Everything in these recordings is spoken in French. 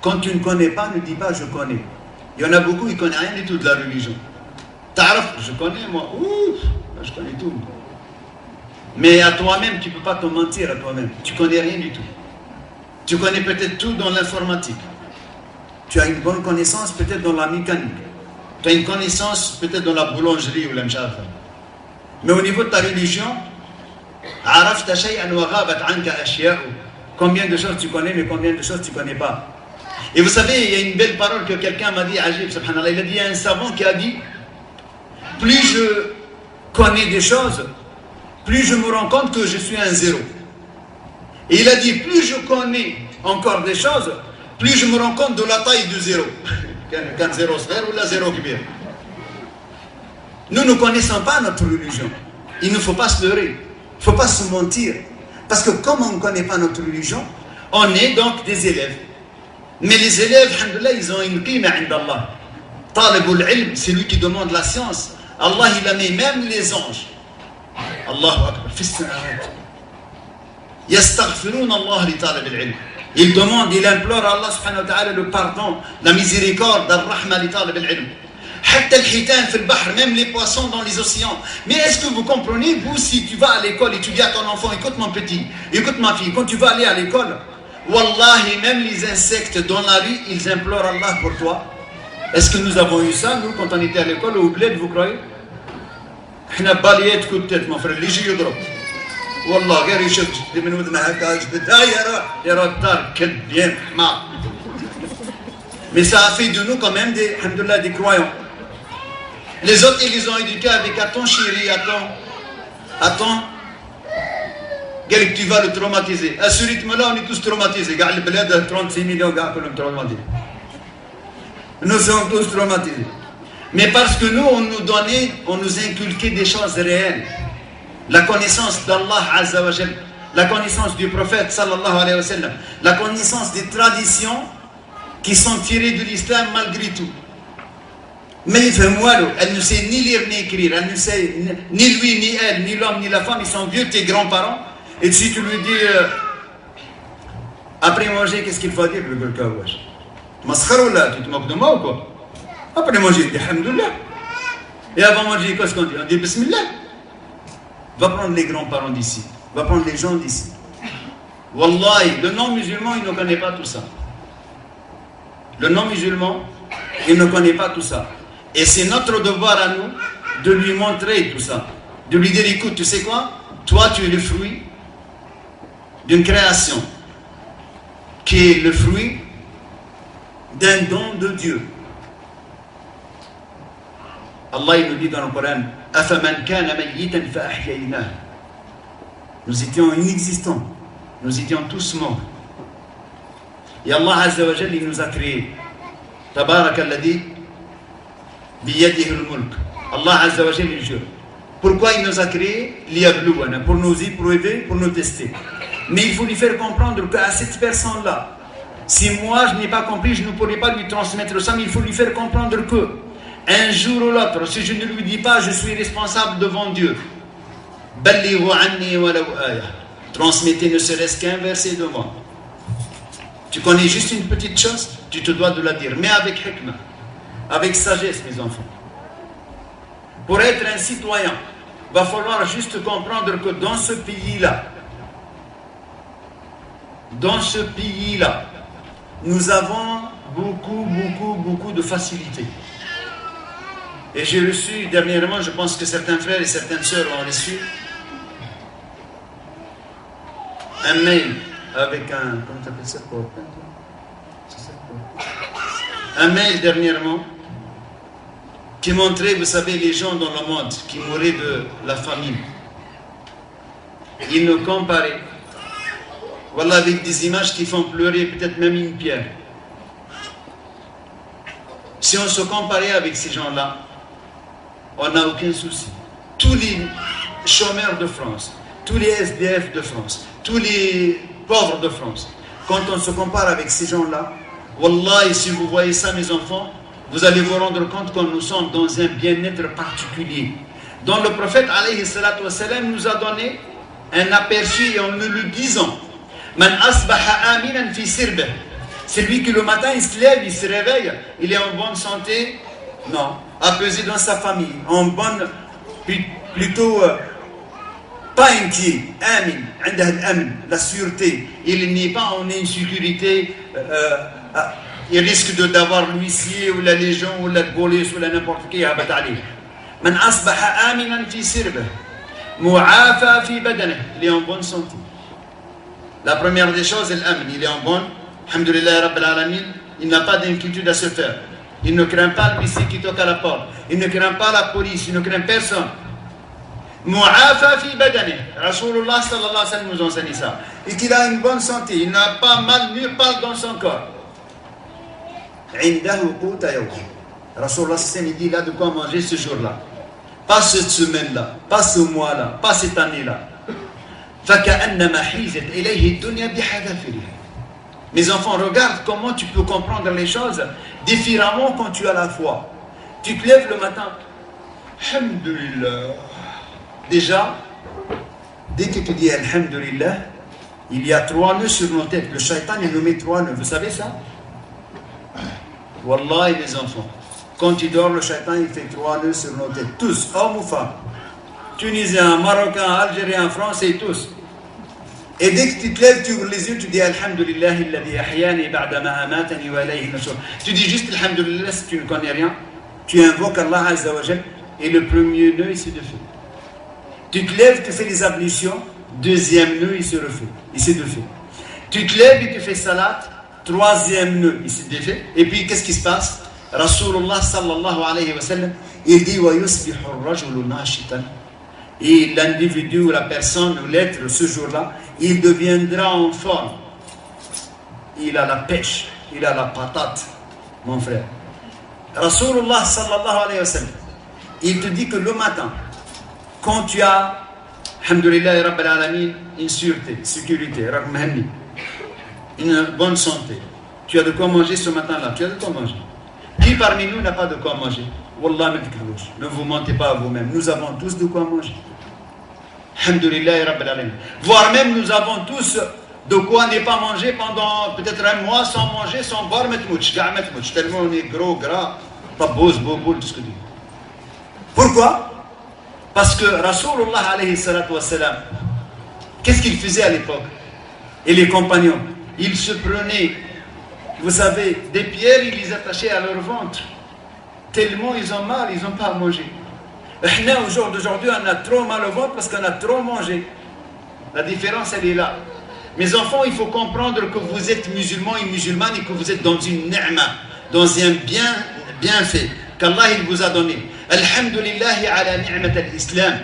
Quand tu ne connais pas, ne dis pas je connais. Il y en a beaucoup, ils ne connaissent rien du tout de la religion. Ta'araf, je connais moi, ouf, je connais tout. Mais à toi-même, tu ne peux pas te mentir à toi-même. Tu ne connais rien du tout. Tu connais peut-être tout dans l'informatique. Tu as une bonne connaissance peut-être dans la mécanique. Tu as une connaissance peut-être dans la boulangerie ou l'imchafa. Mais au niveau de ta religion, combien de choses tu connais, mais combien de choses tu ne connais pas. Et vous savez, il y a une belle parole que quelqu'un m'a dit, Ajib, subhanallah, il a dit, il y a un savant qui a dit, plus je connais des choses, plus je me rends compte que je suis un zéro. Et il a dit, plus je connais encore des choses, plus je me rends compte de la taille du zéro. Qu'un zéro sphère ou la zéro kibir. Nous ne connaissons pas notre religion. Il ne faut pas se leurrer. Il ne faut pas se mentir. Parce que comme on ne connaît pas notre religion, on est donc des élèves. Mais les élèves, alhamdoulilah, ils ont une qima indallah. Talibul ilm, c'est lui qui demande la science. Allah, il a mis même les anges. Allahu akbar. Yastaghfiroun Allah li talib al-ilm. Il demande, il implore à Allah subhanahu wa ta'ala le pardon, la miséricorde, al-rahma li talib al-ilm. Même les poissons dans les océans. Mais est-ce que vous comprenez, vous, si tu vas à l'école et tu dis à ton enfant, écoute mon petit, écoute ma fille, quand tu vas aller à l'école, wallahi, même les insectes dans la rue, ils implorent Allah pour toi. Est-ce que nous avons eu ça, nous, quand on était à l'école, au bled, vous croyez? On a balayé de coups de tête, mon frère, les jeux drop. Wallah, غير يشد من ودنا هكا جبد يا راد كدين ما. Mais ça a fait de nous quand même des, alhamdoulilah, des croyants. Les autres, ils les ont éduqués avec attends chérie, attends. Quel que tu vas le traumatiser. À ce rythme-là, on est tous traumatisés. Regarde le bled, 36 millions de gars qui l'ont traumatisé. Nous sommes tous traumatisés. Mais parce que nous, on nous donnait, on nous inculquait des choses réelles. La connaissance d'Allah Azza wa Jal, la connaissance du prophète sallallahu alayhi wa sallam, la connaissance des traditions qui sont tirées de l'islam malgré tout. Mais elle ne sait ni lire ni écrire, elle ne sait ni lui, ni elle, ni l'homme, ni la femme, ils sont vieux, tes grands-parents. Et si tu lui dis, après manger, qu'est-ce qu'il faut dire? Le gulkawash. Tu te moques de moi ou quoi? Après manger, il dit alhamdoulilah. Et avant manger, qu'est-ce qu'on dit? On dit bismillah. Va prendre les grands-parents d'ici, va prendre les gens d'ici. Wallahi, le non-musulman, il ne connaît pas tout ça. Le non-musulman, il ne connaît pas tout ça. Et c'est notre devoir à nous de lui montrer tout ça. De lui dire, écoute, tu sais quoi? Toi, tu es le fruit d'une création qui est le fruit d'un don de Dieu. Allah, il nous dit dans le Coran, nous étions inexistants, nous étions tous morts. Et Allah Azza wa Jal, il nous a créés. Tabarak alladhi biyadihi al-mulk. Allah Azza wa Jal, il jure. Pourquoi il nous a créés? Liyablouwana, pour nous éprouver, pour nous tester. Mais il faut lui faire comprendre qu'à cette personne-là, si moi je n'ai pas compris, je ne pourrai pas lui transmettre ça, mais il faut lui faire comprendre que un jour ou l'autre, si je ne lui dis pas, je suis responsable devant Dieu. Transmettez ne serait-ce qu'un verset de moi. Tu connais juste une petite chose, tu te dois de la dire, mais avec hikmah, avec sagesse, mes enfants. Pour être un citoyen, il va falloir juste comprendre que dans ce pays-là, nous avons beaucoup de facilités. Et j'ai reçu dernièrement, je pense que certains frères et certaines sœurs ont reçu un mail avec un, comment tu appelles ça, un mail dernièrement qui montrait, vous savez, les gens dans le monde qui mouraient de la famine. Ils nous comparaient, voilà, avec des images qui font pleurer peut-être même une pierre. Si on se comparait avec ces gens-là, on n'a aucun souci. Tous les chômeurs de France, tous les SDF de France, tous les pauvres de France, quand on se compare avec ces gens-là, Wallah, si vous voyez ça, mes enfants, vous allez vous rendre compte que nous sommes dans un bien-être particulier. Donc le prophète, alayhi salatu wassalam, nous a donné un aperçu et en nous le disant. Man asbaha aminan fi sirbeh. C'est lui qui le matin, il se lève, il se réveille, il est en bonne santé? Non. Apaisé dans sa famille, en bonne, plutôt pas inquiet, amin, la sûreté. Il n'est pas en insécurité, il risque d'avoir l'huissier ou la légion ou la police ou la n'importe qui. Man asbaha aminan fi sirbih, mu'afa fi badanih, il est en bonne santé. La première des choses, il est en bonne. Alhamdulillah Rabbil Alamin, il n'a pas d'inquiétude à se faire. Il ne craint pas l'huissier qui toque à la porte. Il ne craint pas la police, il ne craint personne. Mu'afa fi badani. Rasulullah sallallahu alayhi wa sallam nous enseigne ça. Et qu'il a une bonne santé, il n'a pas mal nulle part dans son corps. Indahu quta yawm. Rasulullah sallallahu alayhi wa sallam dit, il a de quoi manger ce jour-là. Pas cette semaine-là, pas ce mois-là, pas cette année-là. فكأنما حيزت إليه الدنيا بحذافيرها. Mes enfants, regarde comment tu peux comprendre les choses différemment quand tu as la foi. Tu te lèves le matin, Alhamdulillah. Déjà, dès que tu dis Alhamdulillah, il y a 3 nœuds sur nos têtes. Le shaitan, il nous met 3 nœuds. Vous savez ça? Wallah, mes enfants, quand tu dors, le shaitan, il fait 3 nœuds sur nos têtes. Tous, hommes ou femmes. Tunisiens, Marocains, Algériens, Français, tous. Et dès que tu te lèves, tu ouvres les yeux, tu dis Alhamdulillah, alladhi ahyani ba'da ma amatani wa ilayhi nushur. Tu dis juste Alhamdulillah si tu ne connais rien. Tu invoques Allah Azza wa Jal et le premier nœud, il se défait. Tu te lèves, tu fais les ablutions, deuxième nœud, il se refait. Il se défait. Tu te lèves et tu fais salat, troisième nœud, il se défait. Et puis qu'est-ce qui se passe? Rasulullah sallallahu alayhi wa sallam, il dit wa yusbihu ar-rajulu nashitan. Et l'individu ou la personne ou l'être ce jour-là, il deviendra en forme. Il a la pêche, il a la patate, mon frère. Rasulullah sallallahu alayhi wa sallam, il te dit que le matin, quand tu as, alhamdulillah rabbil alamin, une sûreté, sécurité, une bonne santé, tu as de quoi manger ce matin-là, tu as de quoi manger. Qui parmi nous n'a pas de quoi manger? Wallah, ne vous mentez pas à vous-même. Nous avons tous de quoi manger. Alhamdulillah Rabbil Alamin. Voire même nous avons tous de quoi ne pas manger pendant peut-être un mois sans manger, sans boire, tellement on est gros, gras, tabouz, boboul, tout ce que tu dis. Pourquoi? Parce que Rasulullah alayhi salatu wassalam, qu'est-ce qu'il faisait à l'époque? Et les compagnons, ils se prenaient, vous savez, des pierres, ils les attachaient à leur ventre. Tellement ils ont mal, ils n'ont pas à manger. Au jour d'aujourd'hui, on a trop mal au ventre parce qu'on a trop mangé. La différence, elle est là. Mes enfants, il faut comprendre que vous êtes musulmans et musulmanes et que vous êtes dans une ni'ma, dans un bienfait qu'Allah il vous a donné. Alhamdulillahi ala ni'mat al-Islam.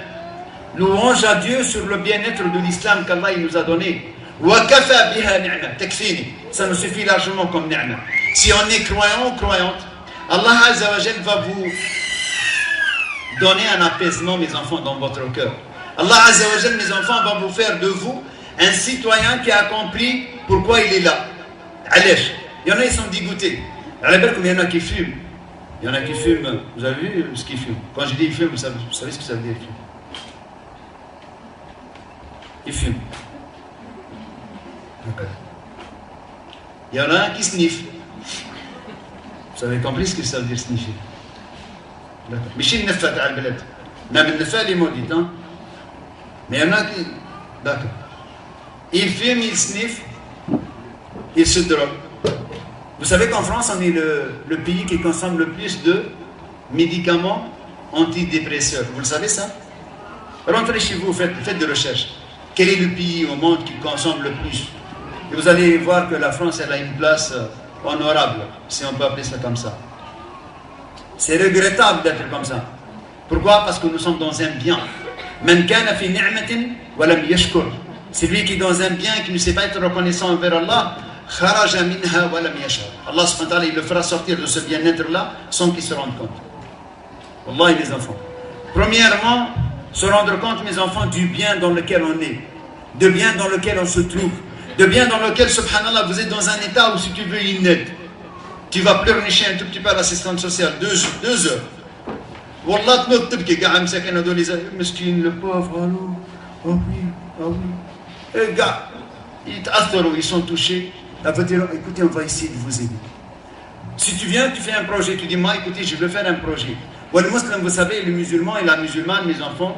Louange à Dieu sur le bien-être de l'islam qu'Allah il nous a donné. Wa kafa biha ni'ma, takfini. Ça nous suffit largement comme ni'ma. Si on est croyant ou croyante, Allah Azza wa Jal va vous donner un apaisement, mes enfants, dans votre cœur. Allah Azza wa Jal, mes enfants, va vous faire de vous un citoyen qui a accompli pourquoi il est là. Alech. Il y en a, ils sont dégoûtés. Il y en a qui fument. Il y en a qui fument. Vous avez vu ce qu'ils fument? Quand je dis ils fument, vous savez ce que ça veut dire? Ils fument. Il y en a un qui sniffe. Vous avez compris ce que ça veut dire sniffer? D'accord. مش النفة تاع البلاد. même النفة اللي maudite, hein? Mais il y en a qui... D'accord. Il fume, il sniffe, il se drogue. Vous savez qu'en France, on est le pays qui consomme le plus de médicaments antidépresseurs. Vous le savez ça? Rentrez chez vous, faites des recherches. Quel est le pays au monde qui consomme le plus? Et vous allez voir que la France, elle a une place honorable, si on peut appeler ça comme ça. C'est regrettable d'être comme ça. Pourquoi? Parce que nous sommes dans un bien. Man kana fi ni'matin wa lam yashkur. C'est lui qui est dans un bien et qui ne sait pas être reconnaissant envers Allah. Kharaja minha wa lam yashkur. Allah subhanahu wa ta'ala, il le fera sortir de ce bien-être-là sans qu'il se rende compte. Wallahi, mes enfants. Premièrement, se rendre compte, mes enfants, du bien dans lequel on est, de bien dans lequel on se trouve, de bien dans lequel, subhanallah, vous êtes dans un état où si tu veux une aide, tu vas pleurnicher un tout petit peu à l'assistante sociale, 2 heures. Wallah, tu تبكي قاعد مساكن هذول مسكين le pauvre, oh oui, oh oui. Et gars, ils t'atterrent, ils sont touchés. Elle va dire, écoutez, on va essayer de vous aider. Si tu viens, tu fais un projet, tu dis, moi, écoutez, je veux faire un projet. Ou le musulman, vous savez, le musulman et la musulmane, mes enfants,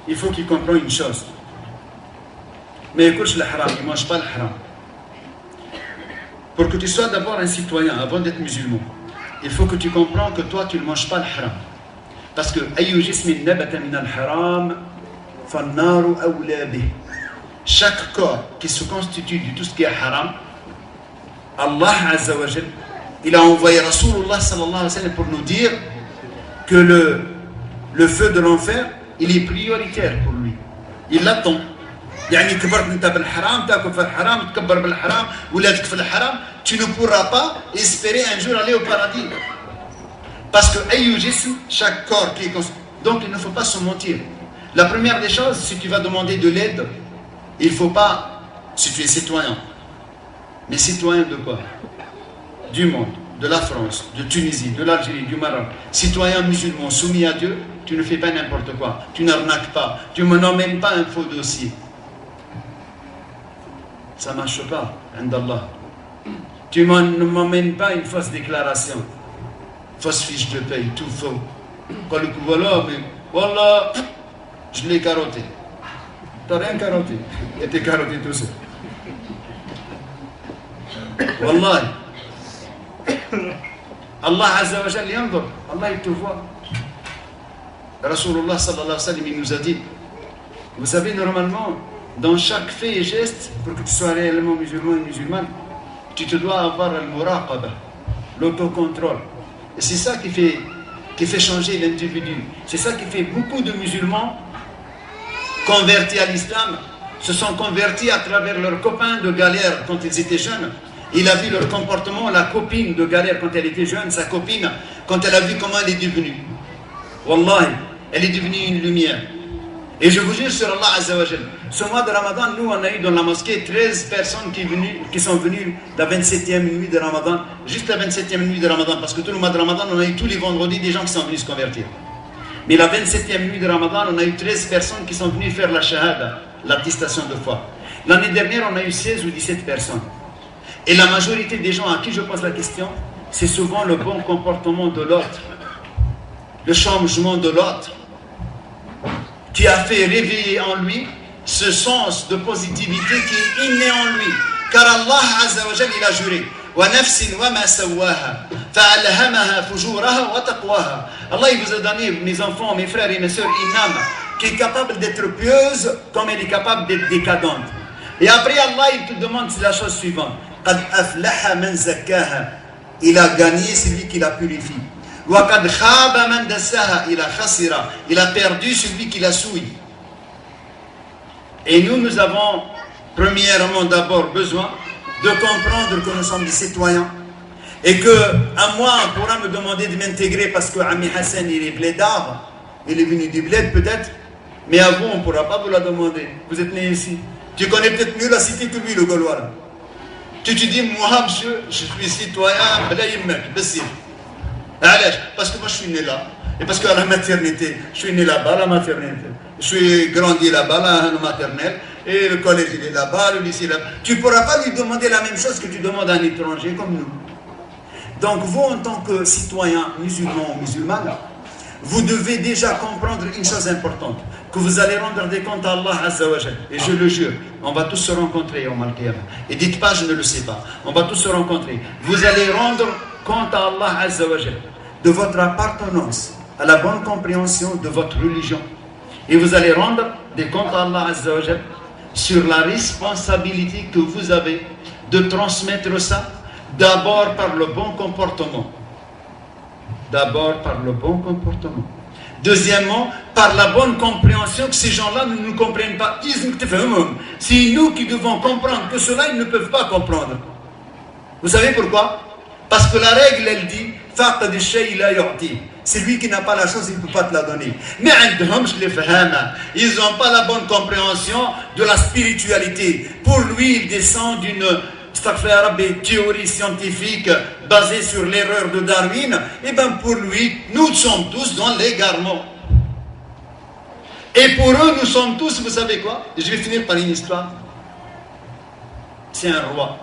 il faut qu'ils comprennent une chose. Mais écoute, le haram, ils ne mangent pas le haram. Pour que tu sois d'abord un citoyen, avant d'être musulman, il faut que tu comprennes que toi, tu ne manges pas le haram. Parce que chaque corps qui se constitue de tout ce qui est haram, Allah Azza wa Jal, il a envoyé Rasulullah sallallahu alayhi wa sallam pour nous dire que le feu de l'enfer, il est prioritaire pour lui. Il l'attend. يعني كبرت انت بالحرام تاكل في الحرام تكبر بالحرام ولادك في الحرام, tu ne pourras pas espérer un jour aller au paradis. Parce que chaque corps qui est donc il ne faut pas se mentir. La première des choses, si tu vas demander de l'aide, il ne faut pas, si tu es citoyen, mais citoyen de quoi? Du monde, de la France, de Tunisie, de l'Algérie, du Maroc, citoyen musulman soumis à Dieu, tu ne fais pas n'importe quoi, tu n'arnaques pas, tu ne n'emmènes pas un faux dossier. Ça ne marche pas, Indallah. Tu ne m'emmènes pas une fausse déclaration, fausse fiche de paye, tout faux. Quand le coup, voilà, mais voilà, je l'ai carotté. Tu n'as rien carotté, et tu es carotté tout seul. Wallahi. Allah Azza wa Jal yanzur, Allah il te voit. Rasulullah sallallahu alayhi wa sallam il nous a dit, vous savez normalement, dans chaque fait et geste, pour que tu sois réellement musulman et musulmane, tu te dois avoir le muraqaba, l'autocontrôle. Et c'est ça qui fait changer l'individu. C'est ça qui fait beaucoup de musulmans convertis à l'islam se sont convertis à travers leurs copains de galère quand ils étaient jeunes. Il a vu leur comportement, la copine de galère quand elle était jeune, sa copine, quand elle a vu comment elle est devenue. Wallahi, elle est devenue une lumière. Et je vous jure sur Allah Azza wa Jal, ce mois de Ramadan, nous on a eu dans la mosquée 13 personnes qui sont venues la 27e nuit de Ramadan, juste la 27e nuit de Ramadan, parce que tout le mois de Ramadan, on a eu tous les vendredis des gens qui sont venus se convertir. Mais la 27e nuit de Ramadan, on a eu 13 personnes qui sont venues faire la shahada, l'attestation de foi. L'année dernière, on a eu 16 ou 17 personnes. Et la majorité des gens à qui je pose la question, c'est souvent le bon comportement de l'autre, le changement de l'autre, qui a fait réveiller en lui ce sens de positivité qui est inné en lui. Car Allah Azza wa Jal, il a juré. وَنَفْسٍ وَمَا سَوَّاهَا فَأَلْهَمَهَا فُجُورَهَا وَتَقْوَاهَا. Allah il vous a donné, mes enfants, mes frères et mes sœurs, une âme qui est capable d'être pieuse comme elle est capable d'être décadente. Et après Allah il te demande la chose suivante. قَدْ أَفْلَحَ مَنْ زَكَّاهَا. Il a gagné celui qui la purifie. وَقَدْ خَابَ مَنْ دَسَّاهَا. Il a khasira. Il a perdu celui qui la souille. Et nous avons premièrement d'abord besoin de comprendre que nous sommes des citoyens et que à moi on pourra me demander de m'intégrer parce que Ami Hassan il est blédard, il est venu du bled peut-être, mais à vous on ne pourra pas vous la demander. Vous êtes né ici, tu connais peut-être mieux la cité que lui le Gaulois là. Tu te dis moi monsieur je suis citoyen parce que moi je suis né là et parce qu'à la maternité je suis né là-bas à la maternité, je suis grandi là-bas à la maternelle. Et le collège il est là-bas, le lycée là-bas. Tu ne pourras pas lui demander la même chose que tu demandes à un étranger comme nous. Donc vous, en tant que citoyen musulman ou musulmane, vous devez déjà comprendre une chose importante, que vous allez rendre des comptes à Allah Azza wa Jal. Et je le jure, on va tous se rencontrer au Mal-Qiyamah. Et dites pas, je ne le sais pas. On va tous se rencontrer. Vous allez rendre compte à Allah Azza wa Jal de votre appartenance à la bonne compréhension de votre religion. Et vous allez rendre des comptes à Allah Azza wa Jal sur la responsabilité que vous avez de transmettre ça d'abord par le bon comportement. D'abord par le bon comportement. Deuxièmement, par la bonne compréhension que ces gens-là ne nous comprennent pas. C'est nous qui devons comprendre que ceux-là, ils ne peuvent pas comprendre. Vous savez pourquoi? Parce que la règle, elle dit c'est lui qui n'a pas la chose, il ne peut pas te la donner. Mais ils n'ont pas la bonne compréhension de la spiritualité. Pour lui, il descend d'une théorie scientifique basée sur l'erreur de Darwin. Et bien pour lui, nous sommes tous dans l'égarement. Et pour eux, nous sommes tous, vous savez quoi? Je vais finir par une histoire. C'est un roi.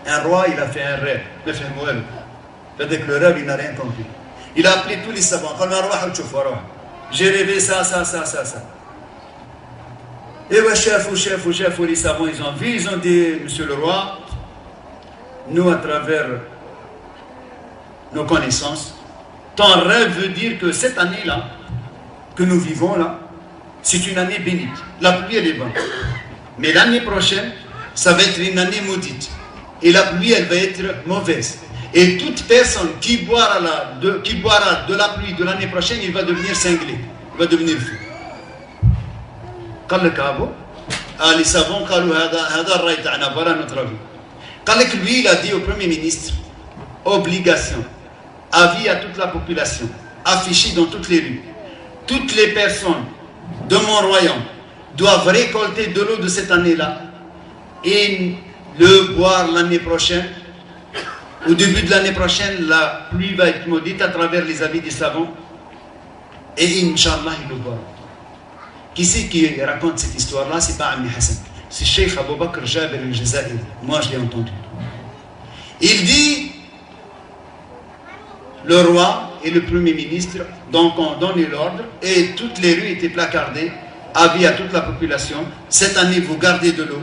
Un roi, il a fait un rêve. C'est-à-dire que le rêve, il n'a rien compris. Il a appelé tous les savants. J'ai rêvé ça. Et ouais, chef, les savants, ils ont vu, ils ont dit, monsieur le roi, nous, à travers nos connaissances, ton rêve veut dire que cette année-là, que nous vivons là, c'est une année bénite. La pluie, elle est bonne. Mais l'année prochaine, ça va être une année maudite. Et la pluie, elle va être mauvaise. Et toute personne qui boira de la pluie de l'année prochaine, il va devenir cinglé. Il va devenir fou. Les savants, voilà notre avis. Lui, il a dit au Premier ministre, obligation, avis à toute la population, affiché dans toutes les rues. Toutes les personnes de mon royaume doivent récolter de l'eau de cette année-là et le boire l'année prochaine. Au début de l'année prochaine, la pluie va être maudite à travers les avis des savants. Et Inch'Allah, il le boira. Qui c'est qui raconte cette histoire-là? C'est pas Ami Hassan. C'est Cheikh Abou Bakr Jabir al-Jazairi. Moi, je l'ai entendu. Il dit, le roi et le premier ministre, donc ont donné l'ordre et toutes les rues étaient placardées, avis à toute la population. Cette année, vous gardez de l'eau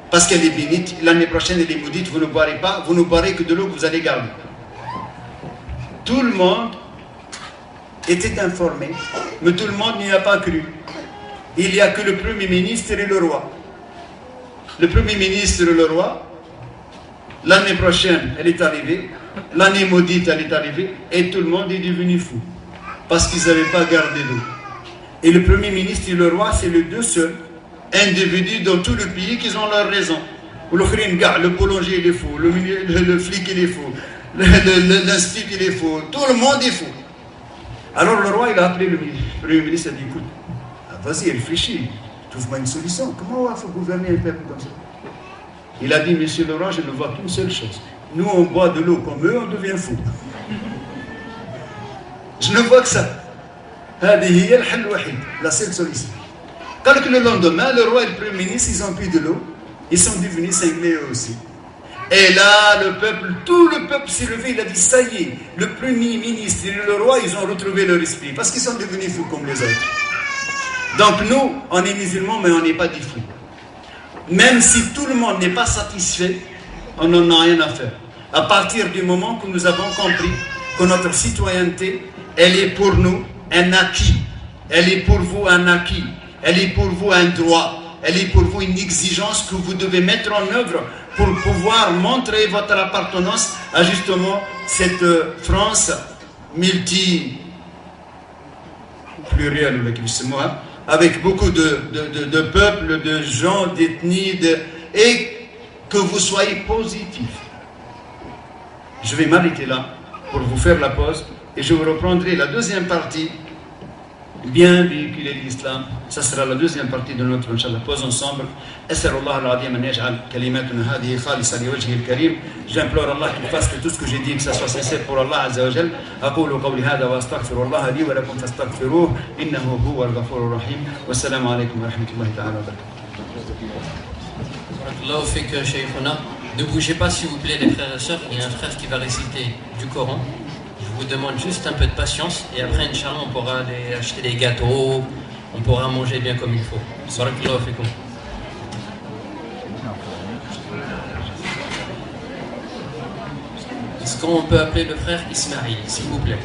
parce qu'elle est bénite. L'année prochaine, elle est maudite. Vous ne boirez pas. Vous ne boirez que de l'eau que vous allez garder. Tout le monde était informé, mais tout le monde n'y a pas cru. Il n'y a que le Premier ministre et le roi. Le Premier ministre et le roi, l'année prochaine, elle est arrivée. L'année maudite, elle est arrivée. Et tout le monde est devenu fou. Parce qu'ils n'avaient pas gardé l'eau. Et le Premier ministre et le roi, c'est les deux seuls individus dans tout le pays qui ont leur raison. Le boulanger, il est fou. Le flic, il est fou. L'institut, il est fou. Tout le monde est fou. Alors le roi, il a appelé le Premier ministre et a dit, écoute, vas-y, réfléchis, trouve-moi une solution. Comment on va gouverner un peuple comme ça? Il a dit, monsieur le roi, je ne vois qu'une seule chose. Nous, on boit de l'eau comme eux, on devient fou. Je ne vois que ça. La seule solution. Quand le lendemain, le roi et le Premier ministre, ils ont pris de l'eau, ils sont devenus cinglés eux aussi. Et là, le peuple, tout le peuple s'est levé, il a dit, ça y est, le Premier ministre et le roi, ils ont retrouvé leur esprit, parce qu'ils sont devenus fous comme les autres. Donc nous, on est musulmans, mais on n'est pas des fous. Même si tout le monde n'est pas satisfait, on n'en a rien à faire. À partir du moment que nous avons compris que notre citoyenneté, elle est pour nous un acquis. Elle est pour vous un acquis. Elle est pour vous un droit. Elle est pour vous une exigence que vous devez mettre en œuvre pour pouvoir montrer votre appartenance à justement cette France plurielle, avec beaucoup de peuples, de gens, d'ethnies, et que vous soyez positif. Je vais m'arrêter là pour vous faire la pause et je vous reprendrai la deuxième partie, bien véhiculer l'islam. Ça sera la deuxième partie de notre pause ensemble. J'implore Allah qu'il fasse que tout ce que j'ai dit, que ça soit sincère pour Allah Azza wa Jal. أقول قولي هذا وأستغفر الله لي ولكم فاستغفروه إنه هو الغفور الرحيم والسلام عليكم ورحمة الله تعالى وبركاته. Ne bougez pas s'il vous plaît les frères et sœurs, il y a un frère qui va réciter du Coran. Je vous demande juste un peu de patience et après Inch'Allah on pourra aller acheter des gâteaux, on pourra manger bien comme il faut. Barakallahu fikum. Est-ce qu'on peut appeler le frère Ismaïl, s'il vous plaît?